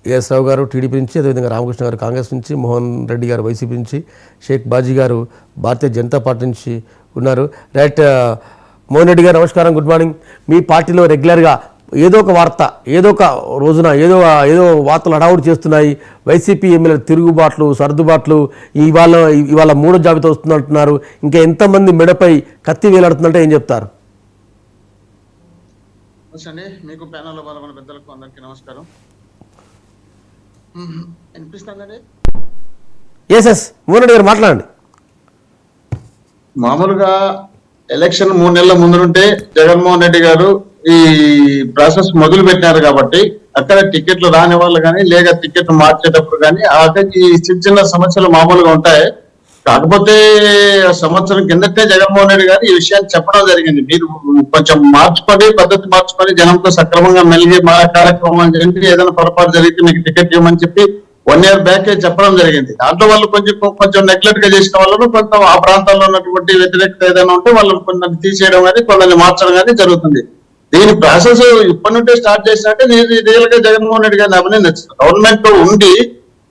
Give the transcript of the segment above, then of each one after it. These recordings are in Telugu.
ఏఎస్ రావు గారు టీడీపీ నుంచి, అదేవిధంగా రామకృష్ణ గారు కాంగ్రెస్ నుంచి, మోహన్ రెడ్డి గారు వైసీపీ నుంచి, షేక్ బాజీ గారు భారతీయ జనతా పార్టీ నుంచి ఉన్నారు. రైట్, మోహన్ రెడ్డి గారు నమస్కారం, గుడ్ మార్నింగ్. మీ పార్టీలో రెగ్యులర్గా ఏదో ఒక వార్త, ఏదో ఒక రోజున ఏదో వార్తలు హడావుడి చేస్తున్నాయి. వైసీపీ ఎమ్మెల్యే తిరుగుబాట్లు, సర్దుబాట్లు, ఇవాళ మూడో జాబితా వస్తుందంటున్నారు. ఇంకా ఎంతమంది మెడపై కత్తి వేలాడుతుందంటే ఏం చెప్తారు? అండి, మీకు ప్యానల్లో పాల్గొన్న పెద్దలకు అందరికీ నమస్కారం. వినిపిస్తుందండి? ఎస్ మోహన్ రెడ్డి గారు మాట్లాడండి. మామూలుగా ఎలక్షన్ 3 నెలల ముందుంటే జగన్మోహన్ రెడ్డి గారు ఈ ప్రాసెస్ మొదలు పెట్టినారు కాబట్టి అక్కడ టికెట్లు రాని వాళ్ళు కానీ, లేక టికెట్లు మార్చేటప్పుడు కానీ ఈ చిన్న సమస్యలు మామూలుగా ఉంటాయి. కాకపోతే సంవత్సరం కిందటే జగన్మోహన్ రెడ్డి గారు ఈ విషయాన్ని చెప్పడం జరిగింది. మీరు కొంచెం మార్చుకొని, పద్ధతి మార్చుకొని, జనంతో సక్రమంగా మెలిగే కార్యక్రమం చేయండి, ఏదైనా పొరపాటు జరిగితే మీకు టికెట్ ఇవ్వమని చెప్పి 1 year బ్యాక్ చెప్పడం జరిగింది. దాంట్లో వాళ్ళు కొంచెం నెగ్లెక్ట్ గా చేసిన వాళ్ళను కొంత ఆ ప్రాంతాల్లో ఉన్నటువంటి వ్యతిరేకత ఏదైనా ఉంటే వాళ్ళని కొందరిని తీసేయడం కానీ, కొందరిని మార్చడం కానీ జరుగుతుంది. దీని ప్రాసెస్ ఇప్పటి నుండే స్టార్ట్ చేసినట్టే నేను రియల్ గా జగన్మోహన్ రెడ్డి గారిని అభినందిస్తాను. గవర్నమెంట్ లో ఉండి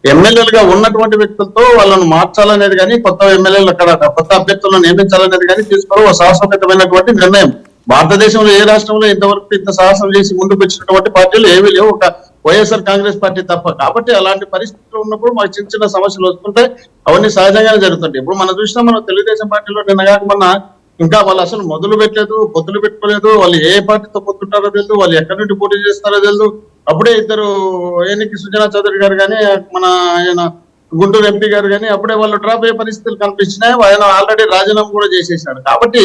ఎమ్మెల్యేలుగా ఉన్నటువంటి వ్యక్తులతో వాళ్ళను మార్చాలనేది కానీ, కొత్త ఎమ్మెల్యేలు అక్కడ కొత్త అభ్యర్థులను నియమించాలనేది కానీ తీసుకోవడం ఒక సాహసోపేతమైనటువంటి నిర్ణయం. భారతదేశంలో ఏ రాష్ట్రంలో ఇంతవరకు ఇంత సాహసం చేసి ముందుకు వచ్చినటువంటి పార్టీలు ఏమీ లేవు, ఒక వైఎస్ఆర్ కాంగ్రెస్ పార్టీ తప్ప. కాబట్టి అలాంటి పరిస్థితులు ఉన్నప్పుడు మాకు చిన్న సమస్యలు వస్తుంటాయి, అవన్నీ సహజంగానే జరుగుతుంటాయి. ఇప్పుడు మనం చూసినా, మనం తెలుగుదేశం పార్టీలో నిన్నగాక మొన్న ఇంకా వాళ్ళు అసలు మొదలు పెట్టలేదు, పొత్తులు పెట్టుకోలేదు, వాళ్ళు ఏ పార్టీతో పొత్తుంటారో తెలియదు, వాళ్ళు ఎక్కడి నుండి పోటీ చేస్తారో తెలియదు. అప్పుడే ఇద్దరు ఏనికి సుజనా చౌదరి గారు కానీ, మన ఆయన గుంటూరు ఎంపీ గారు కానీ అప్పుడే వాళ్ళు డ్రాప్ అయ్యే పరిస్థితులు కనిపించినాయి. ఆయన ఆల్రెడీ రాజీనామా కూడా చేసేసాడు. కాబట్టి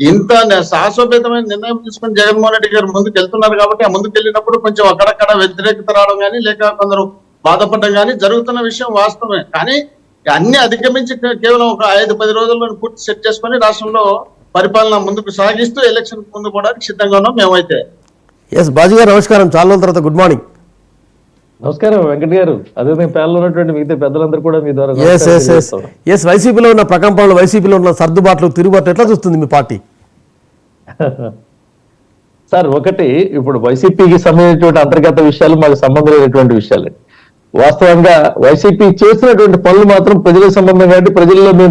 ఇంత సాహసోపేతమైన నిర్ణయం తీసుకుని జగన్మోహన్ రెడ్డి గారు ముందుకు వెళ్తున్నారు. కాబట్టి ఆ ముందుకు వెళ్ళినప్పుడు కొంచెం అక్కడక్కడ వ్యతిరేకత రావడం కానీ, లేక కొందరు బాధపడడం కానీ జరుగుతున్న విషయం వాస్తవమే. కానీ అన్ని అధిగమించి కేవలం ఒక 5-10 రోజుల్లో పూర్తి సెట్ చేసుకొని రాష్ట్రంలో పరిపాలన ముందుకు సాగిస్తూ ఎలక్షన్ ముందు పోవడానికి సిద్ధంగా ఉన్నాం మేమైతే. ఎస్ బాజీ గారు నమస్కారం, చాలా రోజుల తర్వాత గుడ్ మార్నింగ్. నమస్కారం వెంకట్ గారు, అదే ప్యానల్ ఉన్నటువంటి మిగతా పెద్దలందరూ కూడా మీ ద్వారా వైసీపీలో ఉన్న ప్రకంపనలు, వైసీపీలో ఉన్న సర్దుబాట్లు, తిరుగుబాట్లు ఎట్లా చూస్తుంది మీ పార్టీ? సార్, ఒకటి ఇప్పుడు వైసీపీకి సంబంధించినటువంటి అంతర్గత విషయాలు మాకు సంబంధం లేనటువంటి విషయాలు. వాస్తవంగా వైసీపీ చేసినటువంటి పనులు మాత్రం ప్రజలకు సంబంధం కాబట్టి ప్రజల్లో మేము